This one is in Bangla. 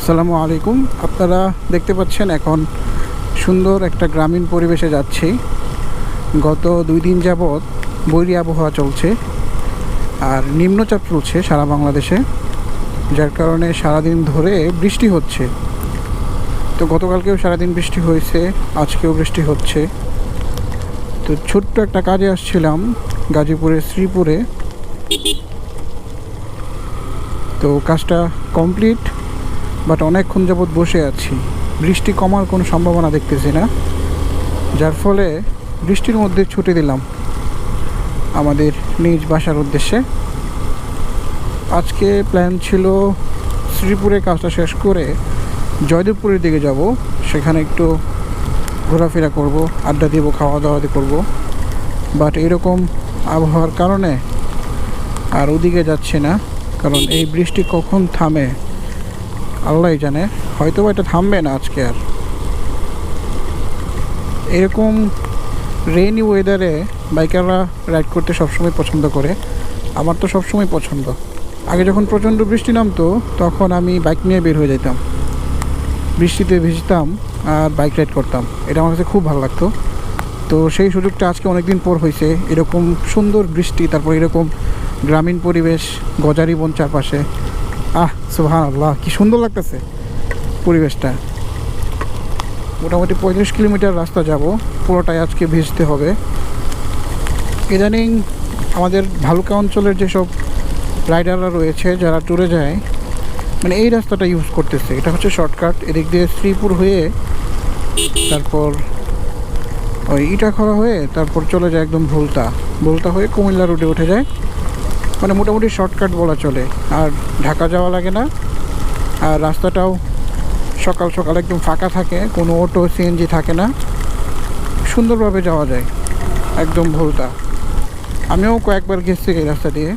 আসসালামু আলাইকুম। আপনারা দেখতে পাচ্ছেন এখন সুন্দর একটা গ্রামীণ পরিবেশে যাচ্ছি। গত 2 দিন যাবৎ বৈরী আবহাওয়া চলছে আর নিম্নচাপ চলছে সারা বাংলাদেশে, যার কারণে সারাদিন ধরে বৃষ্টি হচ্ছে। তো গতকালকেও সারাদিন বৃষ্টি হয়েছে, আজকেও বৃষ্টি হচ্ছে। তো ছোট্ট একটা কাজে আসছিলাম গাজীপুরের শ্রীপুরে। তো কাজটা কমপ্লিট, বাট অনেকক্ষণ যাবৎ বসে আছি। বৃষ্টি কমার কোনো সম্ভাবনা দেখতেছি না, যার ফলে বৃষ্টির মধ্যে ছুটে দিলাম আমাদের নিজ বাসার উদ্দেশ্যে। আজকে প্ল্যান ছিল শ্রীপুরে কাজটা শেষ করে জয়দেবপুরের দিকে যাব, সেখানে একটু ঘোরাফেরা করব, আড্ডা দিব, খাওয়া দাওয়া করব। বাট এরকম আবহাওয়ার কারণে আর ওদিকে যাচ্ছে না, কারণ এই বৃষ্টি কখন থামে আল্লাহই জানে। হয়তো এটা থামবে না আজকে আর। এরকম রেইনি ওয়েদারে বাইকাররা রাইড করতে সবসময় পছন্দ করে। আমার তো সবসময় পছন্দ। আগে যখন প্রচণ্ড বৃষ্টি নামতো তখন আমি বাইক নিয়ে বের হয়ে যেতাম, বৃষ্টিতে ভিজতাম আর বাইক রাইড করতাম। এটা আমার কাছে খুব ভালো লাগতো। তো সেই সুযোগটা আজকে অনেক দিন পর হয়েছে। এরকম সুন্দর বৃষ্টি, তারপর এরকম গ্রামীণ পরিবেশ, গজারি বন চারপাশে। সুবহানাল্লাহ, কি সুন্দর লাগতেছে পরিবেশটা। মোটামুটি 35 কিলোমিটার রাস্তা যাব, পুরোটাই আজকে ভিজতে হবে। ইদানিং আমাদের ভালুকা অঞ্চলের যেসব রাইডাররা রয়েছে যারা ট্যুরে যায়, মানে এই রাস্তাটা ইউজ করতেছে। এটা হচ্ছে শর্টকাট। এদিক দিয়ে শ্রীপুর হয়ে তারপর ওই ইটাখরা হয়ে তারপর চলে যায় একদম ভুলতা হয়ে কুমিল্লা রোডে উঠে যায়। মানে মোটামুটি শর্টকাট বলা চলে। আর ঢাকা যাওয়া লাগে না, আর রাস্তাটাও সকাল সকাল একদম ফাঁকা থাকে, কোনো অটো সিএনজি থাকে না, সুন্দরভাবে যাওয়া যায় একদম ভুলতা। আমিও কয়েকবার গেছি এই রাস্তা দিয়ে।